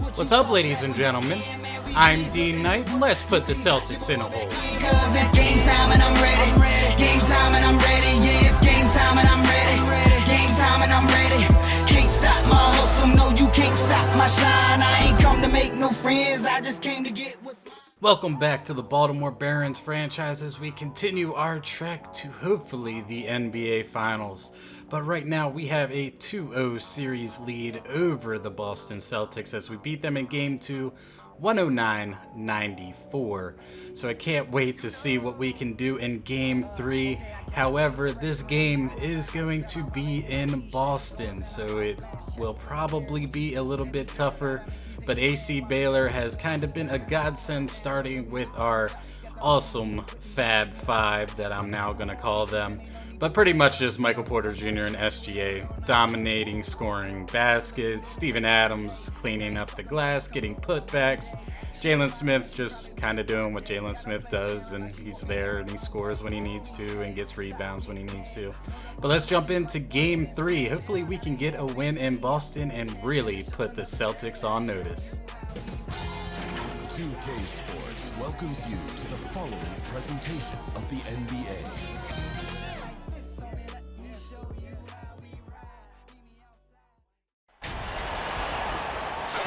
What's up, ladies and gentlemen? I'm D.Knight, and let's put the Celtics in a hole. Cause it's game time and I'm ready. Game time and I'm ready. Yeah, it's game time and I'm ready. Game time and I'm ready. Can't stop my hustle. No, you can't stop my shine. I ain't come to make no friends. I just came to get what's mine. Welcome back to the Baltimore Barons franchise as we continue our trek to hopefully the NBA Finals. But right now we have a 2-0 series lead over the Boston Celtics as we beat them in Game 2, 109-94. So I can't wait to see what we can do in Game 3. However, this game is going to be in Boston, so it will probably be a little bit tougher. But AC Baylor has kind of been a godsend, starting with our awesome Fab Five that I'm now going to call them. But pretty much just Michael Porter Jr. and SGA dominating, scoring baskets. Steven Adams cleaning up the glass, getting putbacks. Jalen Smith just kind of doing what Jalen Smith does, and he's there and he scores when he needs to and gets rebounds when he needs to. But let's jump into Game 3. Hopefully we can get a win in Boston and really put the Celtics on notice. 2K Sports welcomes you to the following presentation of the NBA.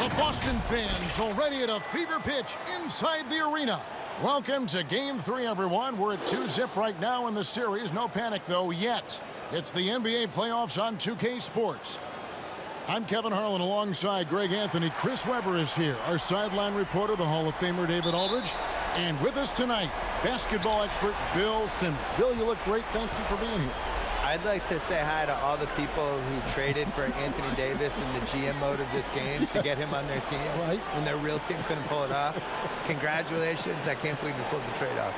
The Boston fans already at a fever pitch inside the arena. Welcome to Game 3, everyone. We're at 2-0 right now in the series. No panic, though, yet. It's the NBA playoffs on 2K Sports. I'm Kevin Harlan alongside Greg Anthony. Chris Webber is here, our sideline reporter, the Hall of Famer David Aldridge. And with us tonight, basketball expert Bill Simmons. Bill, you look great. Thank you for being here. I'd like to say hi to all the people who traded for Anthony Davis in the GM mode of this game to get him on their team when their real team couldn't pull it off. Congratulations. I can't believe you pulled the trade off.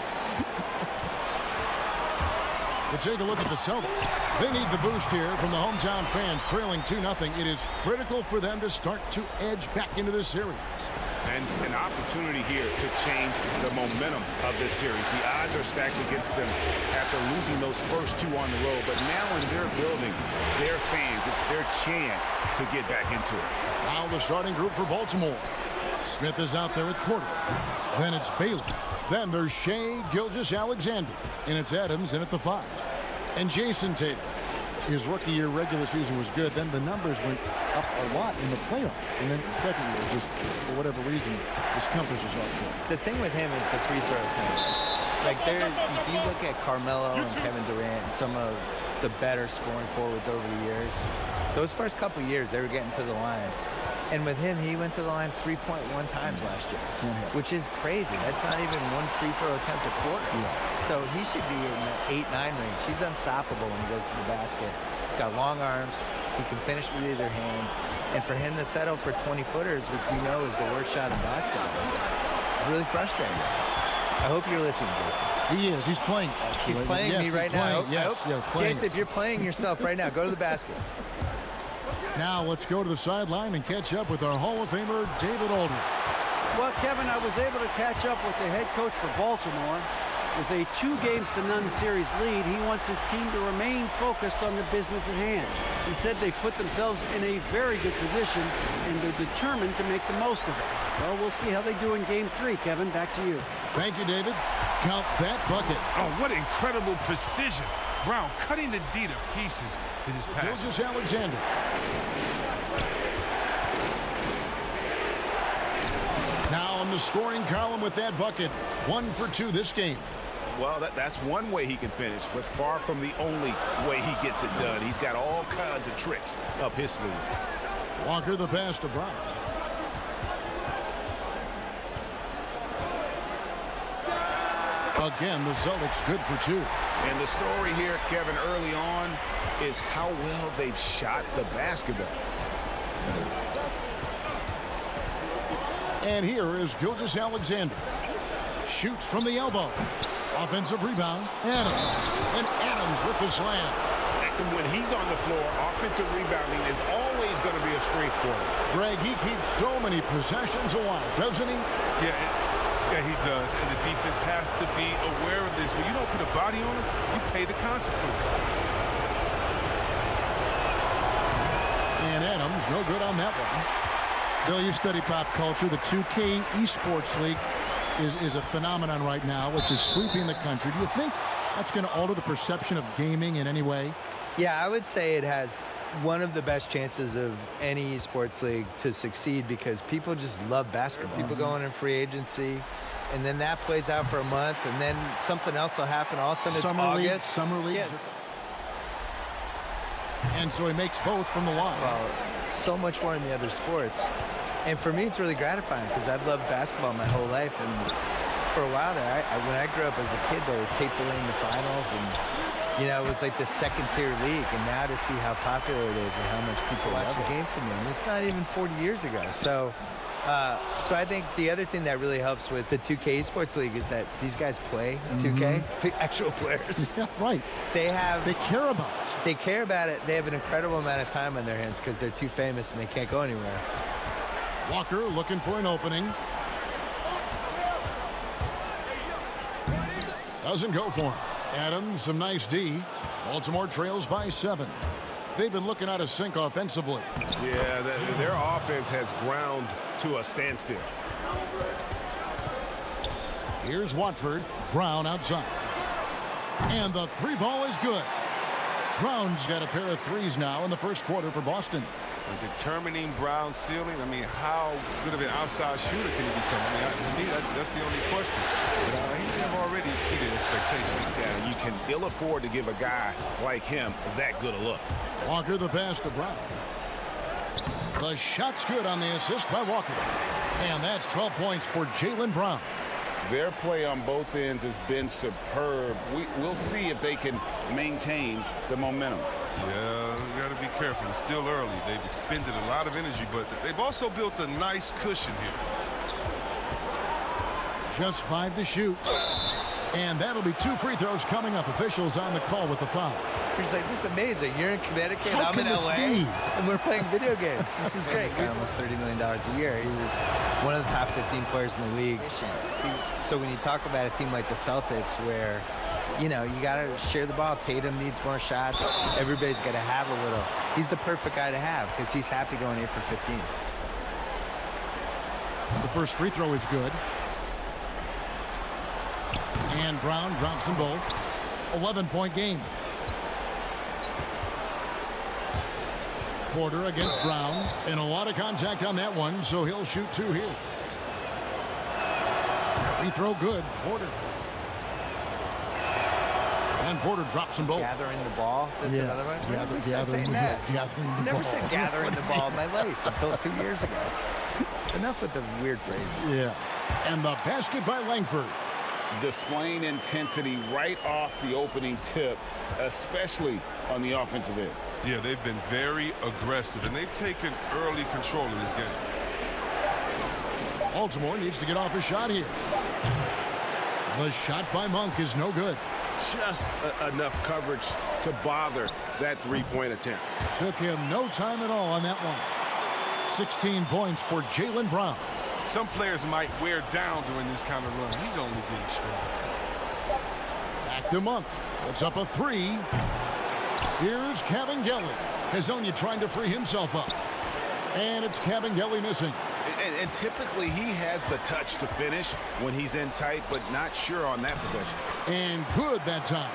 We'll take a look at the Celtics. They need the boost here from the hometown fans, trailing 2-0. It is critical for them to start to edge back into this series. And an opportunity here to change the momentum of this series. The odds are stacked against them after losing those first two on the road. But now in their building, their fans, it's their chance to get back into it. Now the starting group for Baltimore. Smith is out there with Porter. Then it's Baylor. Then there's Shai Gilgeous-Alexander. And it's Adams in at the 5. And Jason Tatum. His rookie year regular season was good. Then the numbers went up a lot in the playoff. And then the second year, just for whatever reason, his compass was off. The thing with him is the free throw attempts. Like, if you look at Carmelo and Kevin Durant and some of the better scoring forwards over the years, those first couple years, they were getting to the line. And with him, he went to the line 3.1 times last year, which is crazy. That's not even one free throw attempt a quarter. Yeah. So he should be in the 8-9 range. He's unstoppable when he goes to the basket. He's got long arms. He can finish with either hand. And for him to settle for 20-footers, which we know is the worst shot in basketball, it's really frustrating. I hope you're listening, Jason. He is. He's playing. Actually. He's playing me right now. Jason, if you're playing yourself right now, go to the basket. Now let's go to the sideline and catch up with our Hall of Famer, David Aldridge. Well, Kevin, I was able to catch up with the head coach for Baltimore. With a 2-0 series lead, he wants his team to remain focused on the business at hand. He said they put themselves in a very good position, and they're determined to make the most of it. Well, we'll see how they do in Game 3. Kevin, back to you. Thank you, David. Count that bucket. Oh, what incredible precision. Brown cutting the D to pieces with his pass. Gilgeous-Alexander. Now on the scoring column with that bucket. 1 for 2 this game. Well, that's one way he can finish, but far from the only way he gets it done. He's got all kinds of tricks up his sleeve. Walker the pass to Brown. Again, the Celtics good for 2. And the story here, Kevin, early on is how well they've shot the basketball. And here is Gilgeous-Alexander. Shoots from the elbow. Offensive rebound. Adams. And Adams with the slam. And when he's on the floor, offensive rebounding is always going to be a strength for him. Greg, he keeps so many possessions alive, doesn't he? Yeah, he does. And the defense has to be aware of this. When you don't put a body on him, you pay the consequences. And Adams, no good on that one. Bill, you study pop culture. The 2K Esports League is a phenomenon right now, which is sweeping the country. Do you think that's going to alter the perception of gaming in any way? Yeah, I would say it has one of the best chances of any esports league to succeed because people just love basketball. People go in free agency, and then that plays out for a month, and then something else will happen. All of a sudden, it's August. Summer league. Yes. And so he makes both from the line. So much more in the other sports. And for me, it's really gratifying because I've loved basketball my whole life. And for a while there, when I grew up as a kid, they were tape delaying the finals. And, you know, it was like the second-tier league. And now to see how popular it is and how much people watch the game for me. And it's not even 40 years ago. So I think the other thing that really helps with the 2K Esports League is that these guys play 2K, the actual players. Yeah, right. They care about it. They care about it. They have an incredible amount of time on their hands because they're too famous and they can't go anywhere. Walker looking for an opening. Doesn't go for him. Adams, some nice D. Baltimore trails by 7. They've been looking out of sync offensively. Yeah, their offense has ground to a standstill. Here's Watford. Brown outside. And the 3-ball is good. Brown's got a pair of threes now in the first quarter for Boston. Determining Brown's ceiling, I mean, how good of an outside shooter can he become? I mean, to me, that's the only question. But he may have already exceeded expectations. Yeah, you can ill afford to give a guy like him that good a look. Walker the pass to Brown. The shot's good on the assist by Walker. And that's 12 points for JAYLEN Brown. Their play on both ends has been superb. We'll see if they can maintain the momentum. Yeah, you got to be careful. It's still early. They've expended a lot of energy, but they've also built a nice cushion here. Just 5 to shoot. And that'll be 2 free throws coming up. Officials on the call with the foul. He's like, this is amazing. You're in Connecticut, How I'm in can this LA, be? and we're playing video games. This is great. He's got almost $30 million a year. He was one of the top 15 players in the league. So when you talk about a team like the Celtics where, you know, you got to share the ball. Tatum needs more shots. Everybody's got to have a little. He's the perfect guy to have because he's happy going 8 for 15. The first free throw is good. And Brown drops them both. 11-point game. Porter against Brown. And a lot of contact on that one, so he'll shoot 2 here. Free throw good. Porter. And Porter drops them both. Gathering the ball. That's another one. Gathering I never said gathering the ball in my life until 2 years ago. Enough with the weird phrases. Yeah. And the basket by Langford. Displaying intensity right off the opening tip, especially on the offensive end. Yeah, they've been very aggressive, and they've taken early control of this game. Baltimore needs to get off a shot here. The shot by Monk is no good. Just enough coverage to bother that three-point attempt. Took him no time at all on that one. 16 points for JAYLEN Brown. Some players might wear down during this kind of run. He's only getting strong. Back to Monk. Puts up a 3. Here's Kabengele. Hazonia trying to free himself up. And it's Kabengele missing. And typically he has the touch to finish when he's in tight, but not sure on that possession. And good that time.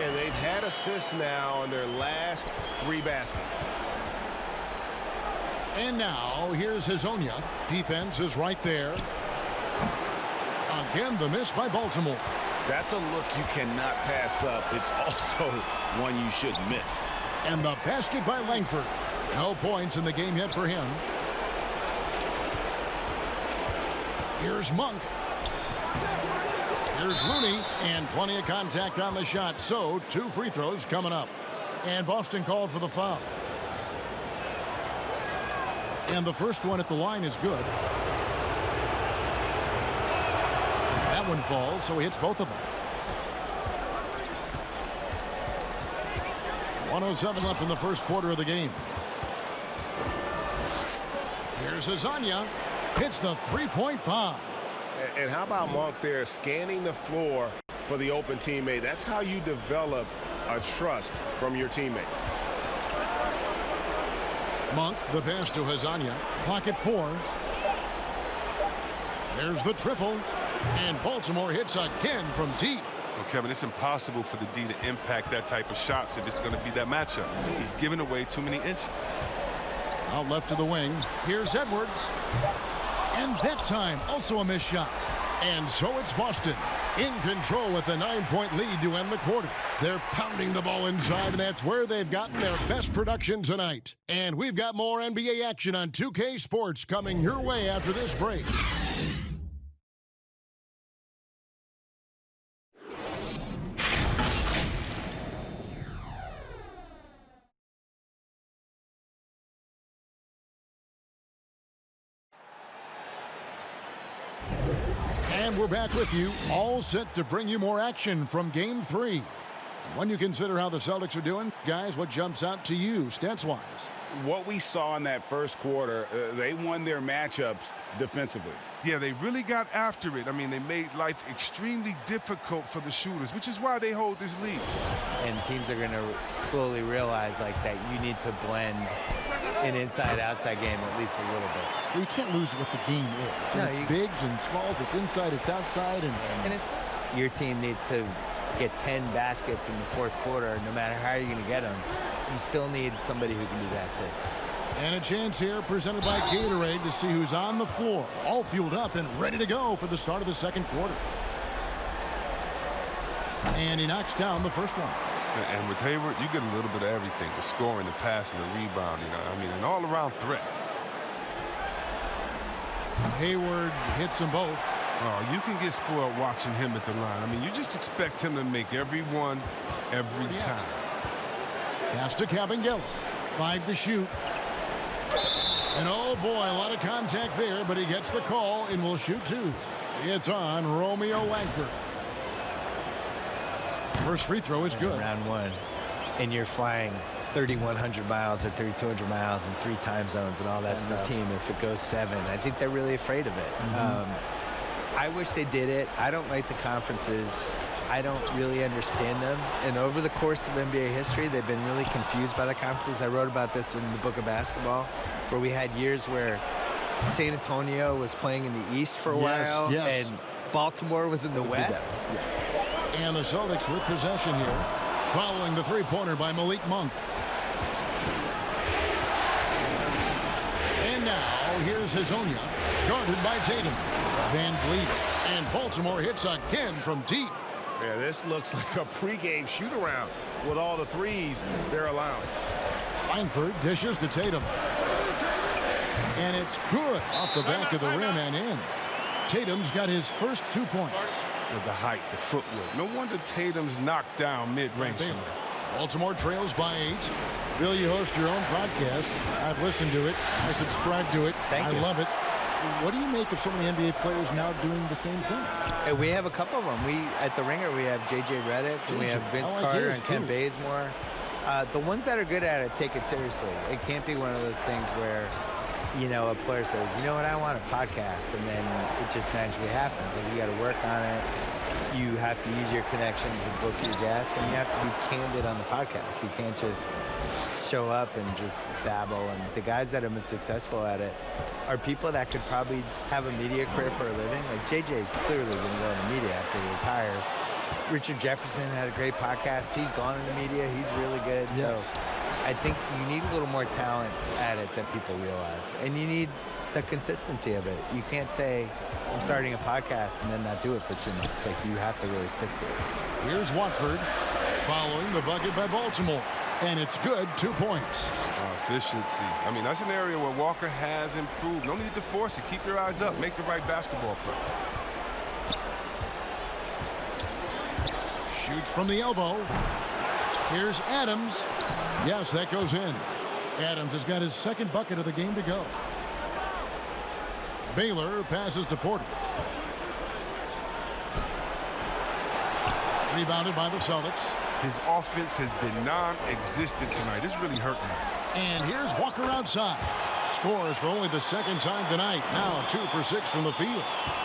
And they've had assists now on their last 3 baskets. And now, here's Hazonia. Defense is right there. Again, the miss by Baltimore. That's a look you cannot pass up. It's also one you should miss. And the basket by Langford. No points in the game yet for him. Here's Monk. Here's Looney. And plenty of contact on the shot. So, 2 free throws coming up. And Boston called for the foul. And the first one at the line is good. That one falls, so he hits both of them. 1:07 left in the first quarter of the game. Here's Hazonia. Hits the 3-point bomb. And how about Monk there scanning the floor for the open teammate? That's how you develop a trust from your teammates. Monk, the pass to Hazanya. Clock at 4. There's the triple. And Baltimore hits again from deep. Well, Kevin, it's impossible for the D to impact that type of shots if it's going to be that matchup. He's giving away too many inches. Out left to the wing. Here's Edwards. And that time, also a missed shot. And so it's Boston in control with a 9-point lead to end the quarter. They're pounding the ball inside, and that's where they've gotten their best production tonight. And we've got more NBA action on 2K Sports coming your way after this break. And we're back with you, all set to bring you more action from Game 3. When you consider how the Celtics are doing, guys, what jumps out to you, stats-wise? What we saw in that first quarter, they won their matchups defensively. Yeah, they really got after it. I mean, they made life extremely difficult for the shooters, which is why they hold this lead. And teams are going to slowly realize like that you need to blend an inside-outside game at least a little bit. Well, you can't lose what the game is. No, it's bigs and smalls, it's inside, it's outside. And it's your team needs to get 10 baskets in the fourth quarter. No matter how you're going to get them, you still need somebody who can do that too. And a chance here presented by Gatorade to see who's on the floor. All fueled up and ready to go for the start of the second quarter. And he knocks down the first one. And with Hayward, you get a little bit of everything. The scoring, the passing, the rebounding. I mean, an all-around threat. Hayward hits them both. Oh, you can get spoiled watching him at the line. I mean, you just expect him to make every one, every time. Pass to Cabangelo. 5 to shoot. And oh boy, a lot of contact there, but he gets the call and will shoot 2. It's on Romeo Langford. First free throw is good. Round 1. And you're flying 3,100 miles or 3,200 miles in 3 time zones and all that stuff. The team, if it goes 7, I think they're really afraid of it. I wish they did it. I don't like the conferences. I don't really understand them. And over the course of NBA history, they've been really confused by the conferences. I wrote about this in the book of basketball, where we had years where San Antonio was playing in the East for a while, and Baltimore was in the West. And the Celtics with possession here, following the three-pointer by Malik Monk. And now, here's Hazonia, guarded by Tatum. Van Vliet, and Baltimore hits again from deep. Yeah, this looks like a pregame shoot-around with all the threes they're allowing. Langford dishes to Tatum. And it's good off the back of the rim and in. Tatum's got his first 2 points. With the height, the footwork. No wonder Tatum's knocked down mid-range. Baltimore trails by 8. Bill, you host your own podcast. I've listened to it. I subscribe to it. I love it. What do you make of some of the NBA players now doing the same thing? Hey, we have a couple of them. At the Ringer, we have J.J. Redick, and we have Vince Carter and Kent Bazemore. The ones that are good at it take it seriously. It can't be one of those things where, you know, a player says, you know what, I want a podcast, and then it just magically happens. Like, you got to work on it. You have to use your connections and book your guests, and you have to be candid on the podcast. You can't just show up and just babble. And the guys that have been successful at it are people that could probably have a media career for a living. Like JJ's clearly going to go into media after he retires. Richard Jefferson had a great podcast. He's gone into media. He's really good. Yes. So I think you need a little more talent at it that people realize. And you need the consistency of it. You can't say, I'm starting a podcast and then not do it for 2 months. Like, you have to really stick to it. Here's Watford following the bucket by Baltimore. And it's good, 2 points. Efficiency. I mean, that's an area where Walker has improved. No need to force it. Keep your eyes up. Make the right basketball play. Shoots from the elbow. Here's Adams. Yes, that goes in. Adams has got his second bucket of the game to go. Baylor passes to Porter. Rebounded by the Celtics. His offense has been non-existent tonight. It's really hurting him. And here's Walker outside. Scores for only the second time tonight. Now 2 for 6 from the field.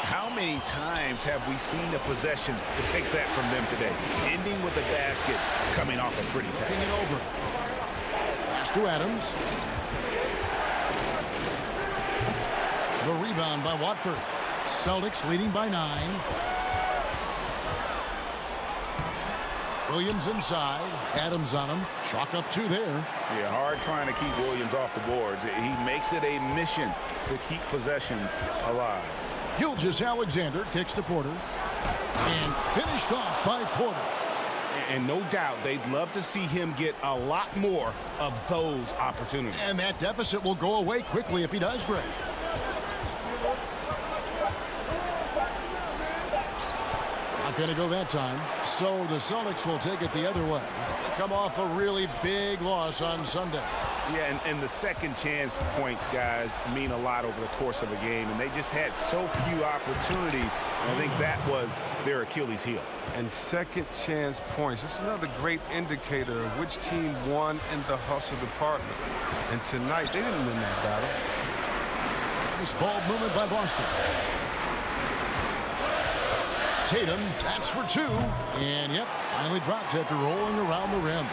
How many times have we seen a possession like that from them today? Ending with a basket, coming off a pretty pass. Taking it over. Pass to Adams. The rebound by Watford. Celtics leading by 9. Williams inside. Adams on him. Chalk up 2 there. Yeah, hard trying to keep Williams off the boards. He makes it a mission to keep possessions alive. Gilgeous-Alexander kicks to Porter. And finished off by Porter. And no doubt they'd love to see him get a lot more of those opportunities. And that deficit will go away quickly if he does, Greg. Not going to go that time. So the Celtics will take it the other way. Come off a really big loss on Sunday. Yeah, and the second chance points, guys, mean a lot over the course of a game. And they just had so few opportunities. I think that was their Achilles heel. And second chance points. It's another great indicator of which team won in the hustle department. And tonight, they didn't win that battle. Nice ball movement by Boston. Tatum, that's for 2. And, yep, finally drops after rolling around the rim.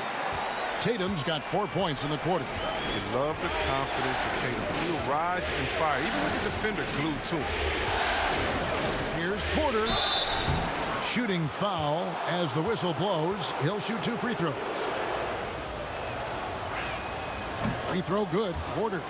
Tatum's got 4 points in the quarter. You love the confidence of Tatum. He'll rise and fire, even with the defender glued to him. Here's Porter. Shooting foul as the whistle blows. He'll shoot 2 free throws. Free throw good. Porter.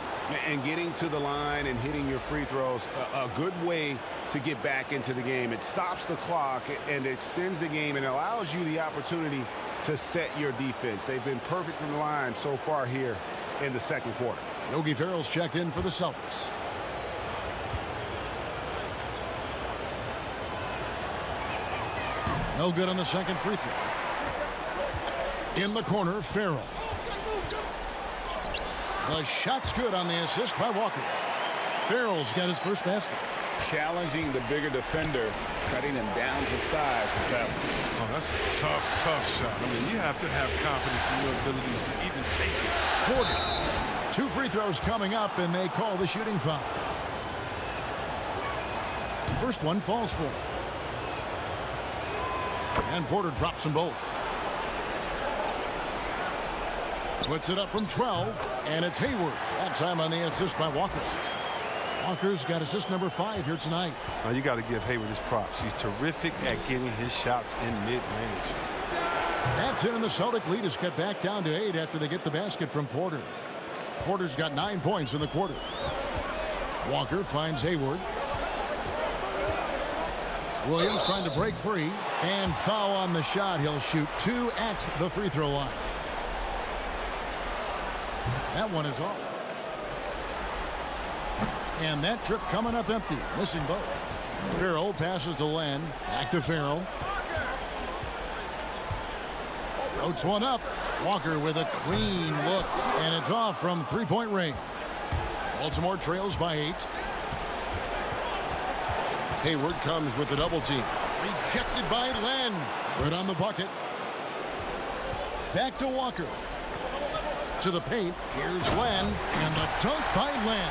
And getting to the line and hitting your free throws, a good way to get back into the game. It stops the clock and extends the game and allows you the opportunity to set your defense. They've been perfect from the line so far here in the second quarter. Yogi Ferrell's checked in for the Celtics. No good on the second free throw. In the corner, Ferrell. The shot's good on the assist by Walker. Ferrell's got his first basket. Challenging the bigger defender, cutting him down to size with that one. Oh, that's a tough shot. I mean, you have to have confidence in your abilities to even take it. Porter. 2 free throws coming up, and they call the shooting foul. First one falls for him. And Porter drops them both. Puts it up from 12, and it's Hayward. That time on the assist by Walker. Walker's got assist number 5 here tonight. Now you got to give Hayward his props. He's terrific at getting his shots in mid-range. That's it, and the Celtic lead is cut back down to 8 after they get the basket from Porter. Porter's got 9 points in the quarter. Walker finds Hayward. Williams trying to break free, and foul on the shot. He'll shoot 2 at the free throw line. That one is off. And that trip coming up empty. Missing both. Ferrell passes to Len. Back to Ferrell. Floats one up. Walker with a clean look. And it's off from 3-point range. Baltimore trails by 8. Hayward comes with the double team. Rejected by Len. Good on the bucket. Back to Walker. To the paint. Here's Len. And the dunk by Len.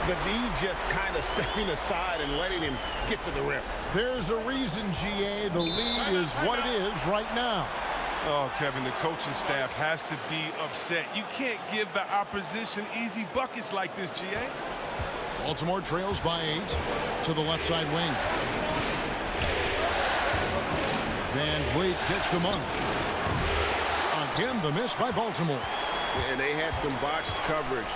The D just kind of stepping aside and letting him get to the rim. There's a reason, GA. The lead is what it is right now. Oh, Kevin, the coaching staff has to be upset. You can't give the opposition easy buckets like this, GA. Baltimore trails by 8 to the left side wing. Van Vliet gets to Monk. Again, the miss by Baltimore. And they had some botched coverage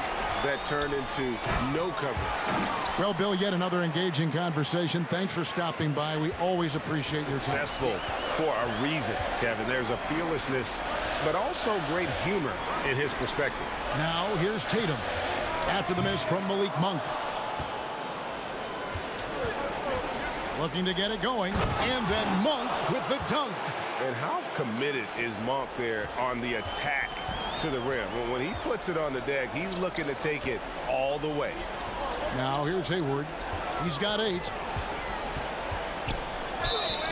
that turned into no coverage. Well, Bill, yet another engaging conversation. Thanks for stopping by. We always appreciate your time. Successful for a reason, Kevin. There's a fearlessness, but also great humor in his perspective. Now, here's Tatum. After the miss from Malik Monk. Looking to get it going. And then Monk with the dunk. And how committed is Monk there on the attack to the rim? When he puts it on the deck, he's looking to take it all the way. Now here's Hayward. He's got 8.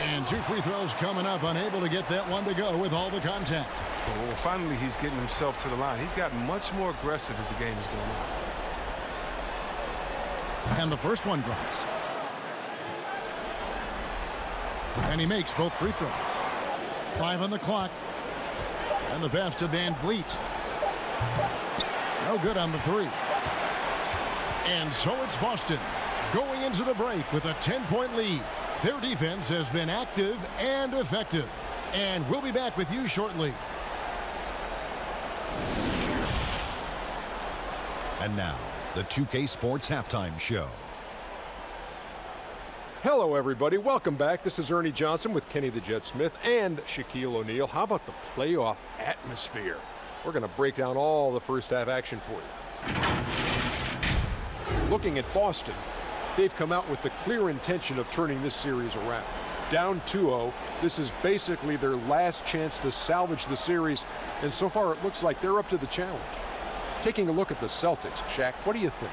And 2 free throws coming up. Unable to get that one to go with all the contact. Well, finally, he's getting himself to the line. He's gotten much more aggressive as the game is going on. And the first one drops. And he makes both free throws. 5 on the clock. And the pass to Van Vliet. No good on the 3. And so it's Boston. Going into the break with a 10-point lead. Their defense has been active and effective. And we'll be back with you shortly. And now, the 2K Sports Halftime Show. Hello, everybody. Welcome back. This is Ernie Johnson with Kenny the Jet Smith and Shaquille O'Neal. How about the playoff atmosphere? We're going to break down all the first half action for you. Looking at Boston, they've come out with the clear intention of turning this series around. Down 2-0, this is basically their last chance to salvage the series, and so far it looks like they're up to the challenge. Taking a look at the Celtics, Shaq, what do you think?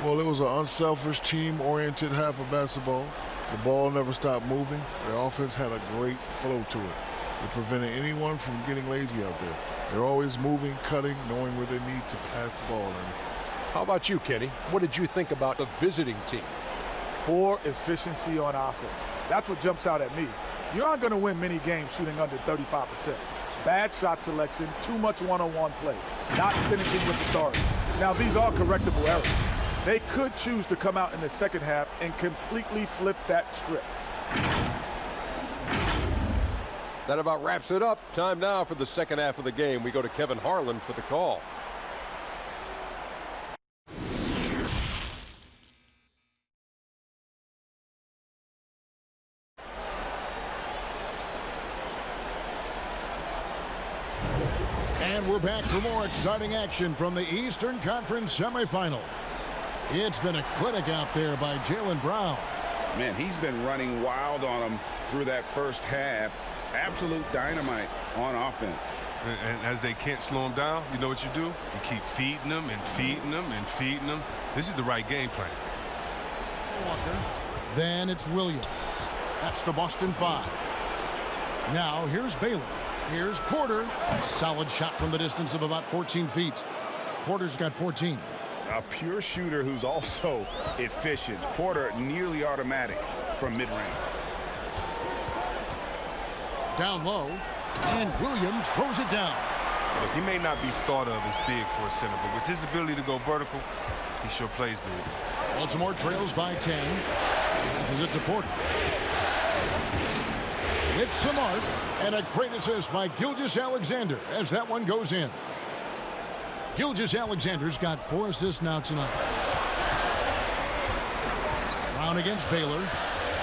Well, it was an unselfish, team-oriented half of basketball. The ball never stopped moving. Their offense had a great flow to it. It prevented anyone from getting lazy out there. They're always moving, cutting, knowing where they need to pass the ball. How about you, Kenny? What did you think about the visiting team? Poor efficiency on offense. That's what jumps out at me. You aren't going to win many games shooting under 35%. Bad shot selection, too much one-on-one play, not finishing with authority. Now, these are correctable errors. They could choose to come out in the second half and completely flip that script. That about wraps it up. Time now for the second half of the game. We go to Kevin Harlan for the call. And we're back for more exciting action from the Eastern Conference semifinals. It's been a clinic out there by Jaylen Brown. Man, he's been running wild on them through that first half. Absolute dynamite on offense. And as they can't slow him down, you know what you do? You keep feeding them and feeding them and feeding them. This is the right game plan. Walker. Then it's Williams. That's the Boston 5. Now here's Baylor. Here's Porter. Solid shot from the distance of about 14 feet. Porter's got 14. A pure shooter who's also efficient. Porter nearly automatic from mid-range. Down low, and Williams throws it down. Look, he may not be thought of as big for a center, but with his ability to go vertical, he sure plays big. Baltimore trails by 10. Passes it to Porter. With some art, and a great assist by Gilgeous-Alexander as that one goes in. Gilgeous-Alexander's got 4 assists now tonight. Brown against Baylor.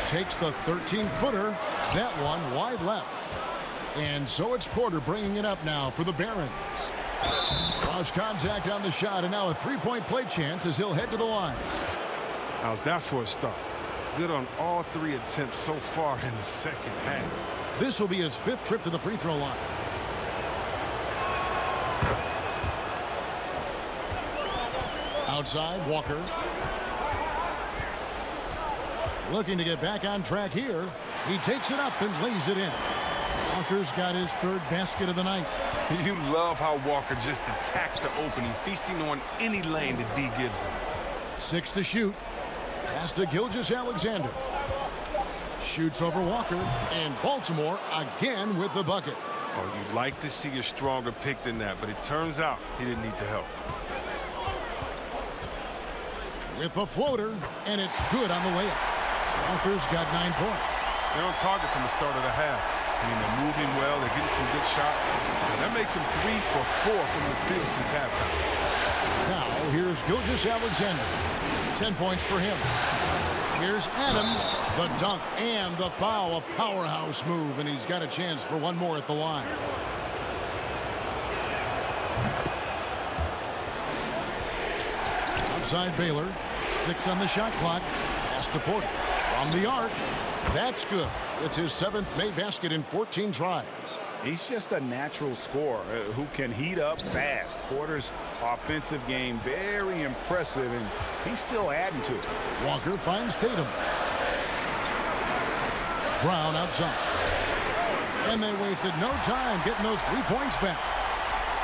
Takes the 13-footer. That one wide left. And so it's Porter bringing it up now for the Barons. Cross contact on the shot, and now a three-point play chance as he'll head to the line. How's that for a start? Good on all 3 attempts so far in the second half. This will be his 5th trip to the free throw line. Outside, Walker. Looking to get back on track here. He takes it up and lays it in. Walker's got his 3rd basket of the night. You love how Walker just attacks the opening, feasting on any lane that D gives him. 6 to shoot. Pass to Gilgeous-Alexander. Shoots over Walker, and Baltimore again with the bucket. Oh, you'd like to see a stronger pick than that, but it turns out he didn't need the help. With the floater, and it's good on the layup. Walker's got 9 points. They're on target from the start of the half. I mean, they're moving well. They're getting some good shots. And that makes them 3 for 4 from the field since halftime. Now, here's Gilgeous-Alexander. 10 points for him. Here's Adams, the dunk and the foul. A powerhouse move, and he's got a chance for one more at the line. Outside Baylor. 6 on the shot clock. Pass to Porter. From the arc. That's good. It's his 7th made basket in 14 tries. He's just a natural scorer who can heat up fast. Porter's offensive game very impressive, and he's still adding to it. Walker finds Tatum. Brown outside. And they wasted no time getting those 3 points back.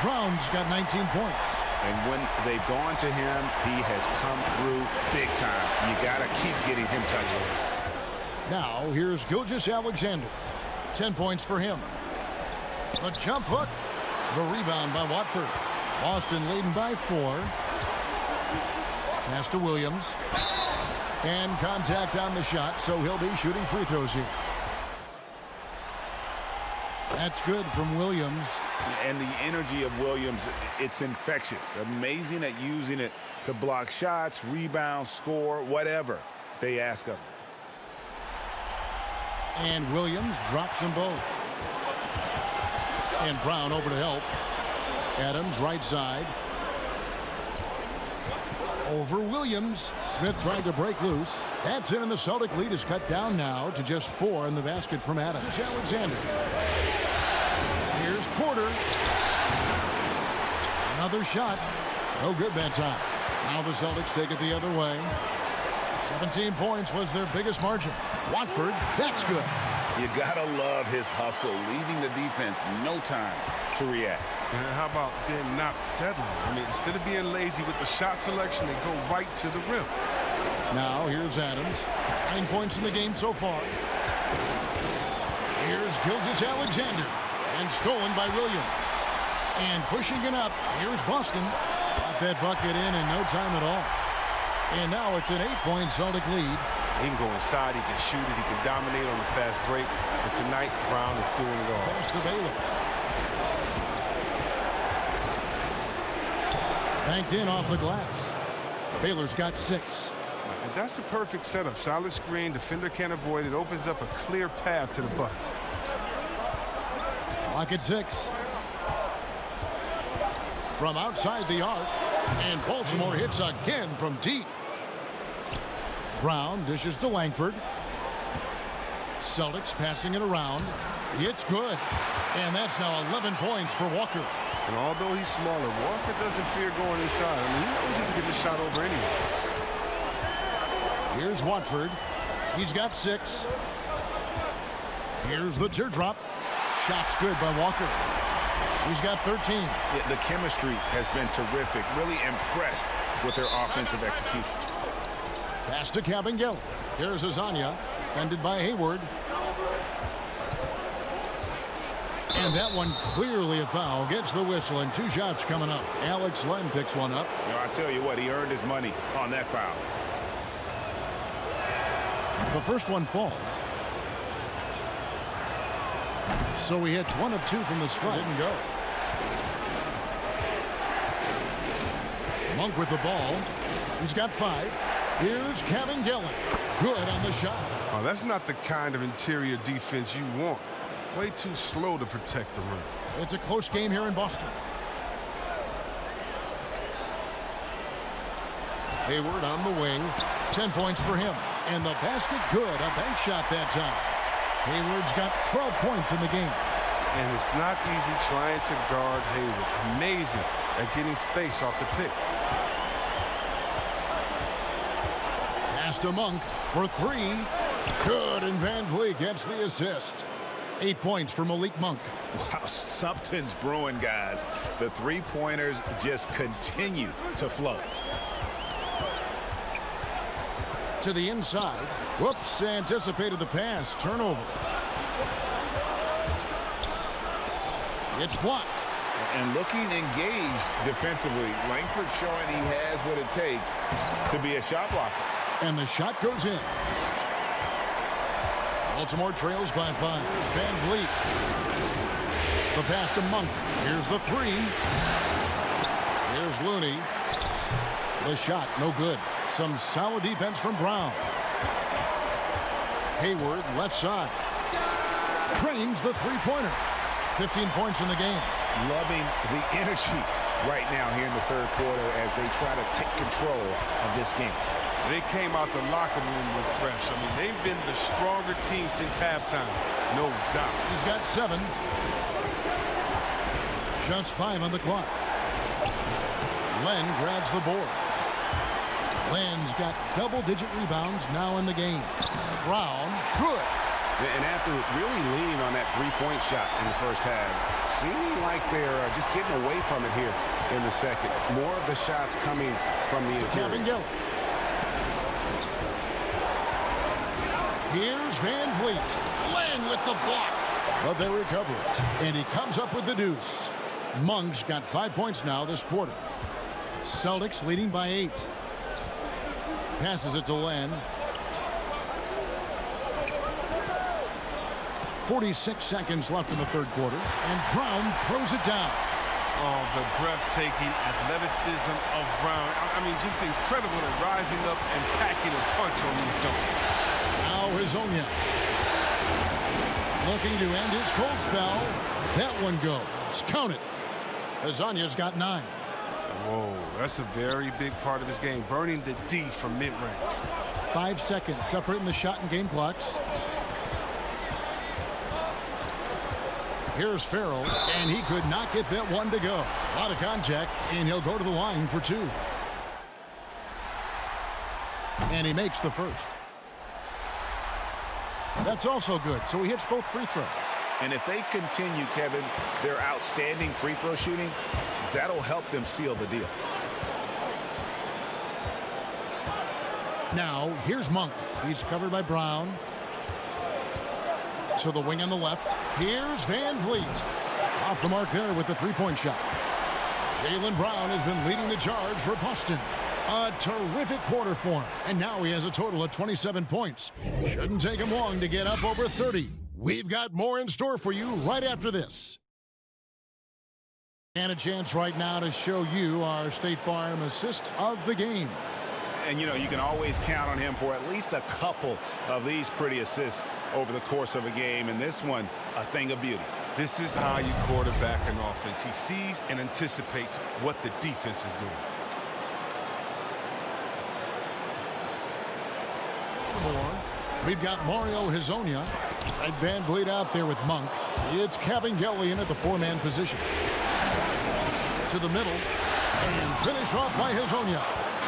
Brown's got 19 points. And when they've gone to him, he has come through big time. You got to keep getting him touches. Now, here's Gilgeous-Alexander. 10 points for him. The jump hook. The rebound by Watford. Boston leading by 4. Pass to Williams. And contact on the shot, so he'll be shooting free throws here. That's good from Williams. And the energy of Williams, it's infectious. Amazing at using it to block shots, rebound, score, whatever they ask of him. And Williams drops them both. And Brown over to help. Adams right side. Over Williams. Smith trying to break loose. That's in, and the Celtic lead is cut down now to just 4 in the basket from Adams. Alexander. Here's Porter. Another shot. No good that time. Now the Celtics take it the other way. 17 points was their biggest margin. Watford, that's good. You gotta love his hustle, leaving the defense no time to react. And how about them not settling? I mean, instead of being lazy with the shot selection, they go right to the rim. Now here's Adams. 9 points in the game so far. Here's Gilgeous-Alexander. And stolen by Williams. And pushing it up. Here's Boston. Got that bucket in no time at all. And now it's an 8-point Celtic lead. He can go inside, he can shoot it, he can dominate on the fast break. And tonight, Brown is doing it all. Pass to Baylor. Banked in off the glass. Baylor's got 6. And that's a perfect setup. Solid screen, defender can't avoid it. Opens up a clear path to the bucket. Clock at 6. From outside the arc. And Baltimore hits again from deep. Brown dishes to Langford. Celtics passing it around. It's good. And that's now 11 points for Walker. And although he's smaller, Walker doesn't fear going inside. I mean, he knows he can get the shot over anyway. Here's Watford. He's got 6. Here's the teardrop. Shot's good by Walker. He's got 13. Yeah, the chemistry has been terrific. Really impressed with their offensive execution. Pass to Kabengele. Here's Azania. Defended by Hayward. And that one clearly a foul. Gets the whistle, and 2 shots coming up. Alex Len picks one up. You know, I tell you what, he earned his money on that foul. The first one falls. So he hits 1 of 2 from the strike. Didn't go. Monk with the ball. He's got 5. Here's Kabengele. Good on the shot. Oh, that's not the kind of interior defense you want. Way too slow to protect the rim. It's a close game here in Boston. Hayward on the wing. 10 points for him. And the basket good. A bank shot that time. Hayward's got 12 points in the game. And it's not easy trying to guard Hayward. Amazing at getting space off the pick. Pass to Monk for 3. Good, and Van Vliet gets the assist. 8 points for Malik Monk. Wow, something's brewing, guys. The three-pointers just continue to flow. To the inside. Whoops, anticipated the pass. Turnover. It's blocked. And looking engaged defensively. Langford showing he has what it takes to be a shot blocker. And the shot goes in. Baltimore trails by 5. Van Vliet. The pass to Monk. Here's the 3. Here's Looney. The shot, no good. Some solid defense from Brown. Hayward, left side. Drains the three-pointer. 15 points in the game. Loving the energy right now here in the third quarter as they try to take control of this game. They came out the locker room refreshed. I mean, they've been the stronger team since halftime. No doubt. He's got 7. Just 5 on the clock. Len grabs the board. Len's got double-digit rebounds now in the game. Brown, good. And after really leaning on that three-point shot in the first half, seeming like they're just getting away from it here in the second. More of the shots coming from the interior. Here's Van Vliet. Len with the block. But they recover it. And he comes up with the deuce. Monk's got 5 points now this quarter. Celtics leading by 8. Passes it to Len. 46 seconds left in the third quarter, and Brown throws it down. Oh, the breathtaking athleticism of Brown. I mean, just incredible at rising up and packing a punch on these dunks. Now Hazonia. Looking to end his cold spell. That one goes. Count it. Hazonia's got 9. Whoa, that's a very big part of his game, burning the D from mid-range. 5 seconds separating the shot and game clocks. Here's Farrell, and he could not get that one to go. A lot of contact, and he'll go to the line for 2. And he makes the first. That's also good, so he hits both free throws. And if they continue, Kevin, their outstanding free throw shooting, that'll help them seal the deal. Now, here's Monk. He's covered by Brown. So the wing on the left. Here's Van Vliet. Off the mark there with the three-point shot. Jaylen Brown has been leading the charge for Boston. A terrific quarter for him. And now he has a total of 27 points. Shouldn't take him long to get up over 30. We've got more in store for you right after this. And a chance right now to show you our State Farm assist of the game. And, you know, you can always count on him for at least a couple of these pretty assists over the course of a game. And this one, a thing of beauty. This is how you quarterback an offense. He sees and anticipates what the defense is doing. We've got Mario Hazonia. Right, Van Vliet out there with Monk. It's Kabengele in at the 4-man position. To the middle. And finish off by Hazonia.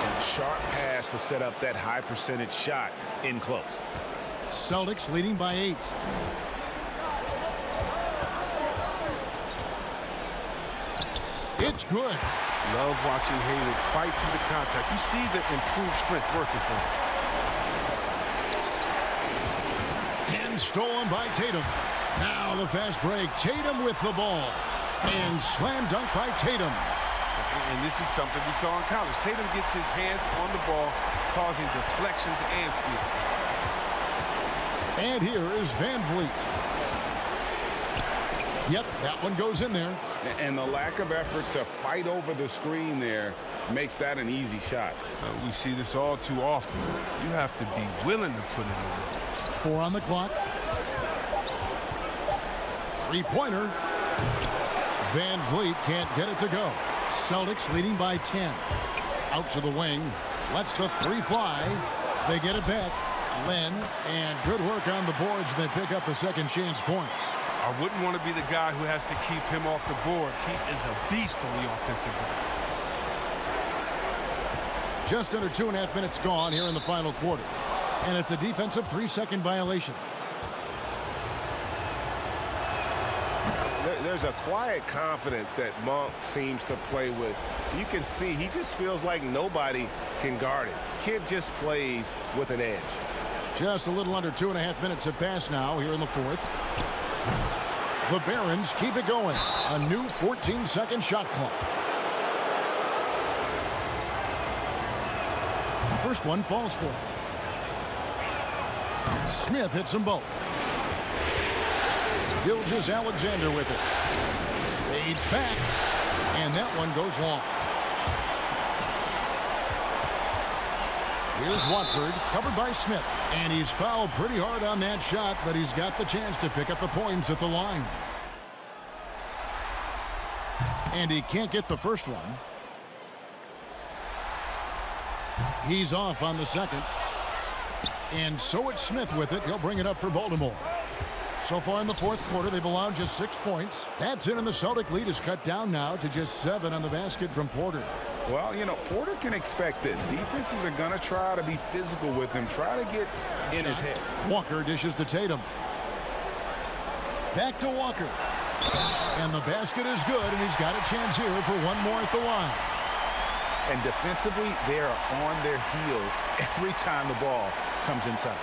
And a sharp pass to set up that high percentage shot in close. Celtics leading by 8. It's good. Love watching Hayward fight through the contact. You see the improved strength working for him. And stolen by Tatum. Now the fast break. Tatum with the ball. And slam dunk by Tatum. And this is something we saw in college. Tatum gets his hands on the ball, causing deflections and steals. And here is Van Vliet. Yep, that one goes in there. And the lack of effort to fight over the screen there makes that an easy shot. We see this all too often. You have to be willing to put in the work. 4 on the clock. 3-pointer. Van Vliet can't get it to go. Celtics leading by 10. Out to the wing. Lets the 3 fly. They get it back. Len, and good work on the boards. They pick up the second chance points. I wouldn't want to be the guy who has to keep him off the boards. He is a beast on the offensive glass. Just under 2.5 minutes gone here in the final quarter. And it's a defensive 3-second violation. There's a quiet confidence that Monk seems to play with. You can see he just feels like nobody can guard it. Kid just plays with an edge. Just a little under 2.5 minutes have passed now here in the fourth. The Barons keep it going. A new 14-second shot clock. First one falls for him. Smith hits them both. Gilgeous-Alexander with it. Fades back. And that one goes long. Here's Watford, covered by Smith. And he's fouled pretty hard on that shot, but he's got the chance to pick up the points at the line. And he can't get the first one. He's off on the second. And so it's Smith with it. He'll bring it up for Baltimore. So far in the fourth quarter, they've allowed just 6 points. That's it, and the Celtic lead is cut down now to just 7 on the basket from Porter. Well, you know, Porter can expect this. Defenses are going to try to be physical with him, try to get in his head. Walker dishes to Tatum. Back to Walker. And the basket is good, and he's got a chance here for one more at the line. And defensively, they are on their heels every time the ball comes inside.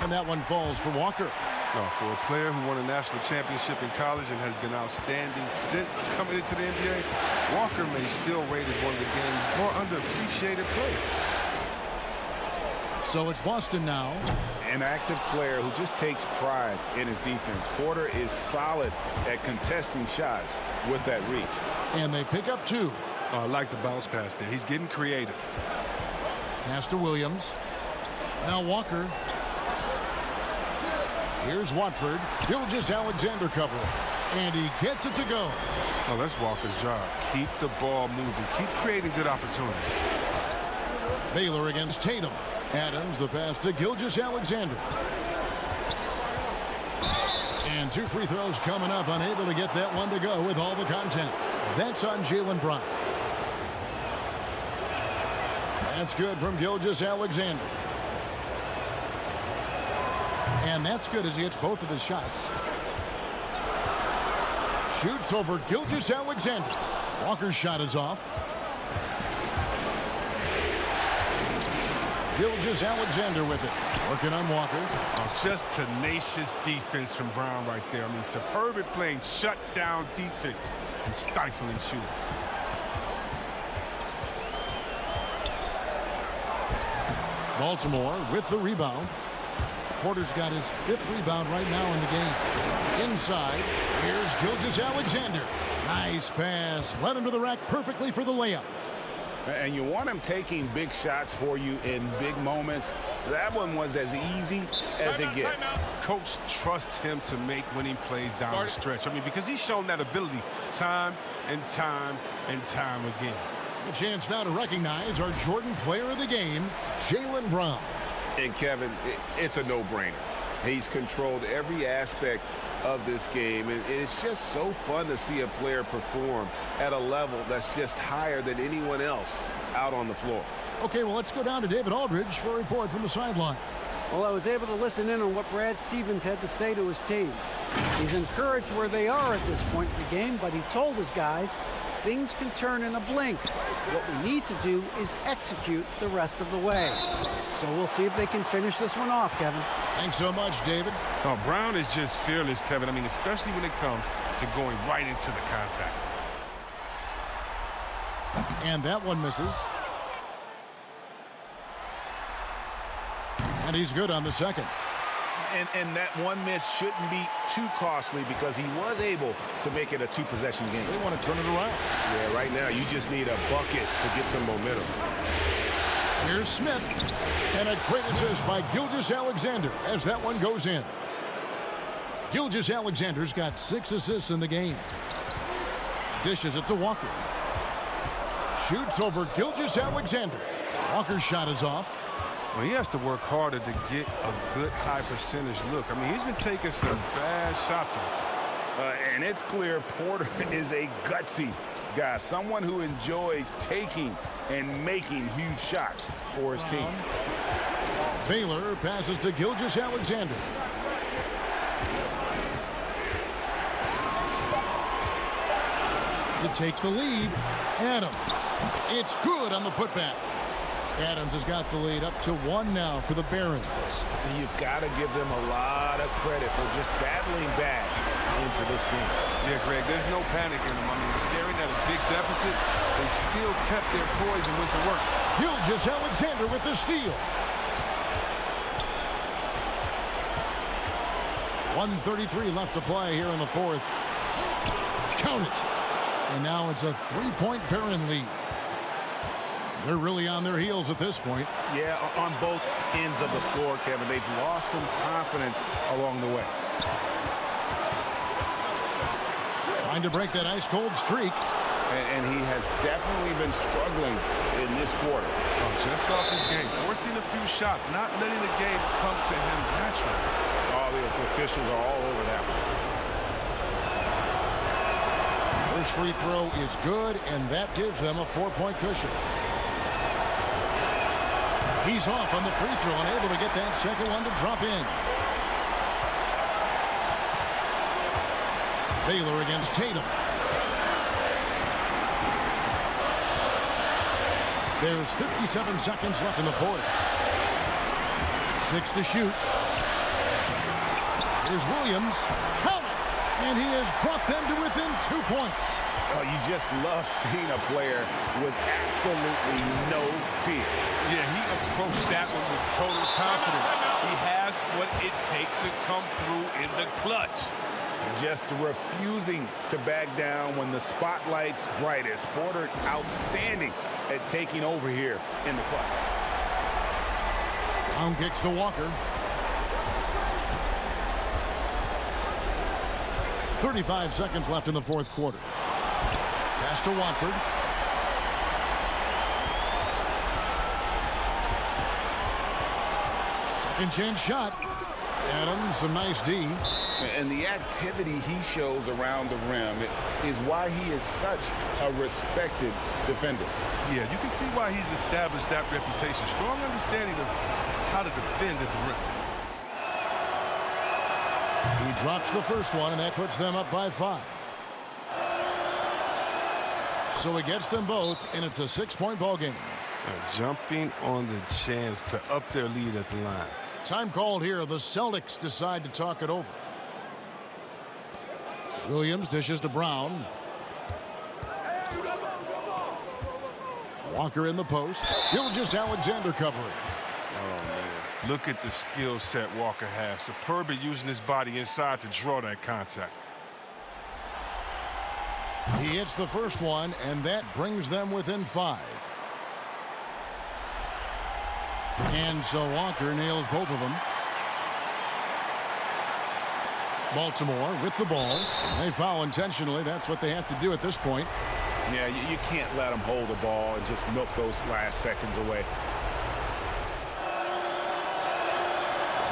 And that one falls for Walker. No, for a player who won a national championship in college and has been outstanding since coming into the NBA, Walker may still rate as one of the game's more underappreciated players. So it's Boston now. An active player who just takes pride in his defense. Porter is solid at contesting shots with that reach. And they pick up 2. I like the bounce pass there. He's getting creative. Pass to Williams. Now Walker. Here's Watford. Gilgeous-Alexander covering. And he gets it to go. Oh, that's Walker's job. Keep the ball moving. Keep creating good opportunities. Baylor against Tatum. Adams, the pass to Gilgeous-Alexander. And 2 free throws coming up. Unable to get that one to go with all the contact. That's on Jaylen Brown. That's good from Gilgeous-Alexander. And that's good as he hits both of his shots. Shoots over Gilgeous-Alexander. Walker's shot is off. Gilgeous-Alexander with it. Working on Walker. Oh, just tenacious defense from Brown right there. I mean, superb at playing shut-down defense and stifling shooting. Baltimore with the rebound. Porter's got his 5th rebound right now in the game. Inside, here's Gilgeous-Alexander. Nice pass. Led him to the rack perfectly for the layup. And you want him taking big shots for you in big moments. That one was as easy as it gets. Coach trusts him to make winning plays down the stretch. I mean, because he's shown that ability time and time and time again. A chance now to recognize our Jordan player of the game, Jaylen Brown. And Kevin, it's a no-brainer. He's controlled every aspect of this game, and it's just so fun to see a player perform at a level that's just higher than anyone else out on the floor. Okay, well, let's go down to David Aldridge for a report from the sideline. Well, I was able to listen in on what Brad Stevens had to say to his team. He's encouraged where they are at this point in the game, but he told his guys things can turn in a blink. What we need to do is execute the rest of the way. So we'll see if they can finish this one off, Kevin. Thanks so much, David. Oh, Brown is just fearless, Kevin. I mean, especially when it comes to going right into the contact. And that one misses. And he's good on the second. And that one miss shouldn't be too costly because he was able to make it a 2-possession game. They want to turn it around. Yeah, right now you just need a bucket to get some momentum. Here's Smith. And a great assist by Gilgeous-Alexander as that one goes in. Gilgeous-Alexander's got 6 assists in the game. Dishes it to Walker. Shoots over Gilgeous-Alexander. Walker's shot is off. Well, he has to work harder to get a good high percentage look. I mean, he's been taking some bad shots out. And it's clear Porter is a gutsy guy, someone who enjoys taking and making huge shots for his team. Baylor passes to Gilgeous-Alexander. To take the lead, Adams. It's good on the putback. Adams has got the lead up to 1 now for the Barons. And you've got to give them a lot of credit for just battling back into this game. Yeah, Greg, there's no panic in them. I mean, staring at a big deficit, they still kept their poise and went to work. Gilgeous-Alexander with the steal. 1:33 left to play here in the 4th. Count it. And now it's a 3-point Baron lead. They're really on their heels at this point. Yeah, on both ends of the floor, Kevin. They've lost some confidence along the way. Trying to break that ice-cold streak. And he has definitely been struggling in this quarter. Oh, just off his game. Forcing a few shots, not letting the game come to him naturally. Oh, the officials are all over that one. First free throw is good, and that gives them a 4-point cushion. He's off on the free throw, unable to get that second one to drop in. Baylor against Tatum. There's 57 seconds left in the 4th. 6 to shoot. Here's Williams. Count it! And he has brought them to within 2 points. Oh, you just love seeing a player with absolutely no fear. Yeah, he approached that one with total confidence. He has what it takes to come through in the clutch. Just refusing to back down when the spotlight's brightest. Porter outstanding at taking over here in the clutch. Brown kicks to Walker. 35 seconds left in the fourth quarter. Pass to Watford. Second chance shot. Adams, some nice D. And the activity he shows around the rim is why he is such a respected defender. Yeah, you can see why he's established that reputation. Strong understanding of how to defend at the rim. He drops the first one, and that puts them up by 5. So he gets them both, and it's a 6-point ball game. Jumping on the chance to up their lead at the line. Time called here. The Celtics decide to talk it over. Williams dishes to Brown. Walker in the post. Gilgeous-Alexander covering. Oh, man. Look at the skill set Walker has. Superb at using his body inside to draw that contact. He hits the first one, and that brings them within 5. And so Walker nails both of them. Baltimore with the ball. They foul intentionally. That's what they have to do at this point. Yeah, you can't let them hold the ball and just milk those last seconds away.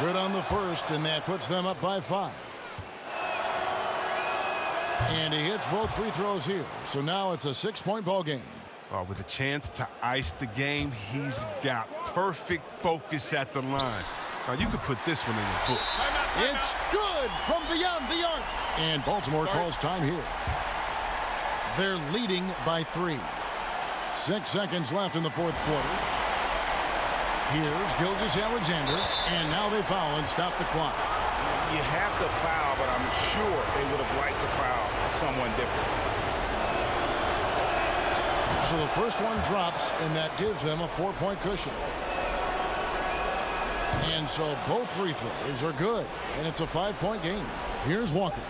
Good on the first, and that puts them up by 5. And he hits both free throws here. So now it's a 6-point ball game. With a chance to ice the game, he's got perfect focus at the line. You could put this one in the books. It's good from beyond the arc. And Baltimore calls time here. They're leading by 3. 6 seconds left in the fourth quarter. Here's Gilgeous-Alexander. And now they foul and stop the clock. You have to foul, but I'm sure they would have liked to foul someone different. So the first one drops, and that gives them a 4-point cushion. And so both free throws are good, and it's a 5-point game. Here's Walker.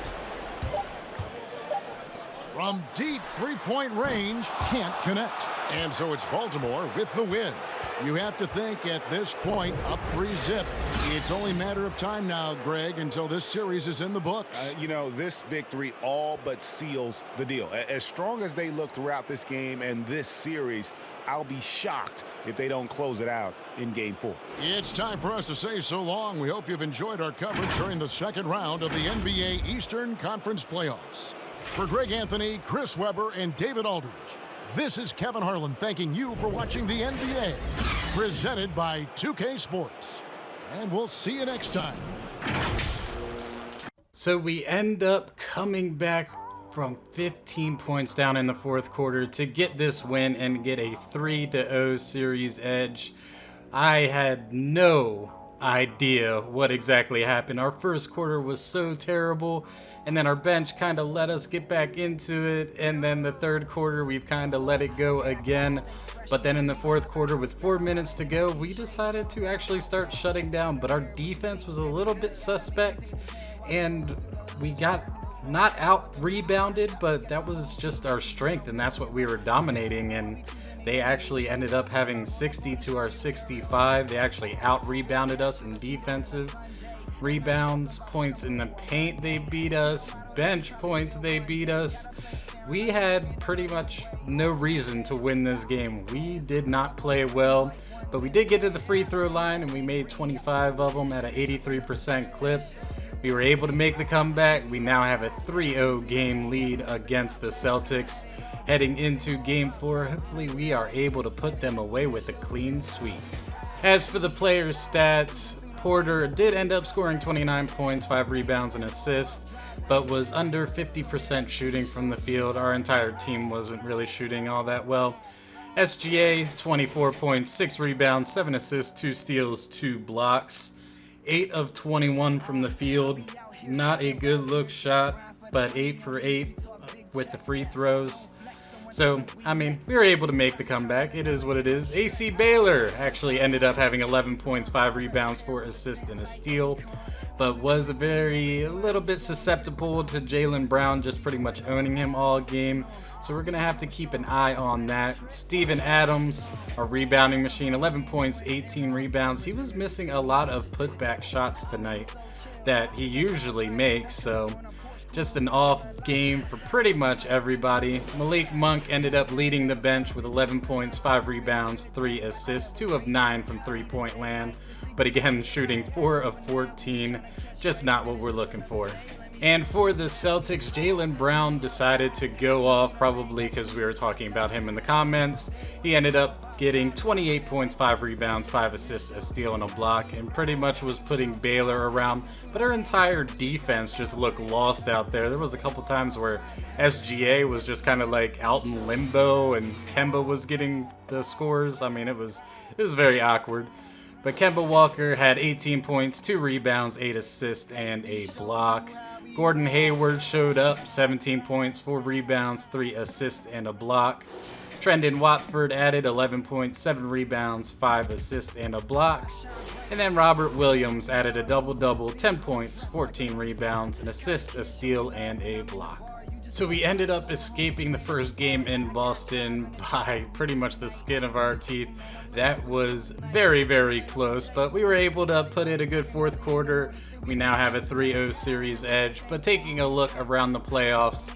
From deep 3-point range, can't connect. And so it's Baltimore with the win. You have to think at this point, up 3-zip. It's only a matter of time now, Greg, until this series is in the books. You know, this victory all but seals the deal. As strong as they look throughout this game and this series, I'll be shocked if they don't close it out in Game 4. It's time for us to say so long. We hope you've enjoyed our coverage during the second round of the NBA Eastern Conference Playoffs. For Greg Anthony, Chris Webber, and David Aldridge, this is Kevin Harlan thanking you for watching the NBA, presented by 2K Sports. And we'll see you next time. So we end up coming back from 15 points down in the fourth quarter to get this win and get a 3-0 series edge. I had no idea what exactly happened. Our first quarter was so terrible, and then our bench kind of let us get back into it, and then the third quarter we've kind of let it go again. But then in the fourth quarter with 4 minutes to go, we decided to actually start shutting down, but our defense was a little bit suspect, and we got not out rebounded, but that was just our strength, and that's what we were dominating. And they actually ended up having 60 to our 65. They actually out rebounded us in defensive rebounds, points in the paint. They beat us, bench points. They beat us. We had pretty much no reason to win this game. We did not play well, but we did get to the free throw line, and we made 25 of them at an 83% clip. We were able to make the comeback. We now have a 3-0 game lead against the Celtics. Heading into Game 4, hopefully we are able to put them away with a clean sweep. As for the players' stats, Porter did end up scoring 29 points, 5 rebounds, and assists, but was under 50% shooting from the field. Our entire team wasn't really shooting all that well. SGA, 24 points, 6 rebounds, 7 assists, 2 steals, 2 blocks. 8 of 21 from the field. not a good look shot, but 8 for 8 with the free throws. So, I mean, we were able to make the comeback. It is what it is. AC Baylor actually ended up having 11 points, 5 rebounds, 4 assists, and a steal, but was a little bit susceptible to Jaylen Brown just pretty much owning him all game. So we're going to have to keep an eye on that. Steven Adams, a rebounding machine, 11 points, 18 rebounds. He was missing a lot of putback shots tonight that he usually makes, so just an off game for pretty much everybody. Malik Monk ended up leading the bench with 11 points, 5 rebounds, 3 assists, 2 of 9 from three-point land, but again shooting 4 of 14, just not what we're looking for. And for the Celtics, Jaylen Brown decided to go off, probably because we were talking about him in the comments. He ended up getting 28 points, 5 rebounds, 5 assists, a steal, and a block, and pretty much was putting Baylor around. But our entire defense just looked lost out there. There was a couple times where SGA was just kind of like out in limbo, and Kemba was getting the scores. I mean, it was very awkward. But Kemba Walker had 18 points, 2 rebounds, 8 assists, and a block. Gordon Hayward showed up, 17 points, 4 rebounds, 3 assists, and a block. TRENDON Watford added 11 points, 7 rebounds, 5 assists, and a block. And then Robert Williams added a double-double, 10 points, 14 rebounds, an assist, a steal, and a block. So we ended up escaping the first game in Boston by pretty much the skin of our teeth. That was very, very close, but we were able to put in a good fourth quarter. We now have a 3-0 series edge, but taking a look around the playoffs.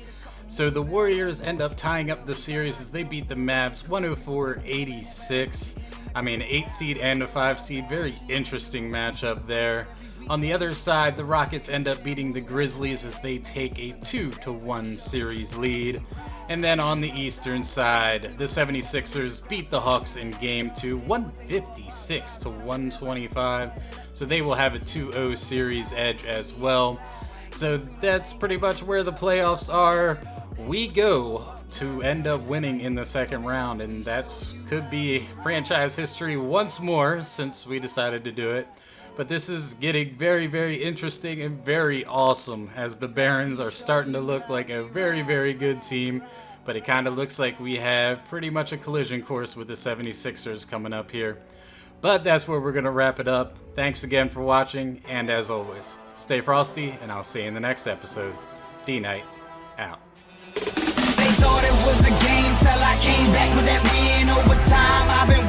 So the Warriors end up tying up the series as they beat the Mavs 104-86. I mean, 8 seed and a 5 seed, very interesting matchup there. On the other side, the Rockets end up beating the Grizzlies as they take a 2-1 series lead. And then on the Eastern side, the 76ers beat the Hawks in Game 2, 156-125. So they will have a 2-0 series edge as well. So that's pretty much where the playoffs are. We go to end up winning in the second round, and could be franchise history once more since we decided to do it. But this is getting very, very interesting and very awesome as the Barons are starting to look like a very, very good team. But it kind of looks like we have pretty much a collision course with the 76ers coming up here. But that's where we're going to wrap it up. Thanks again for watching, and as always, stay frosty, and I'll see you in the next episode. D.Knight, out. They thought it was a game till I came back with that win overtime. I've been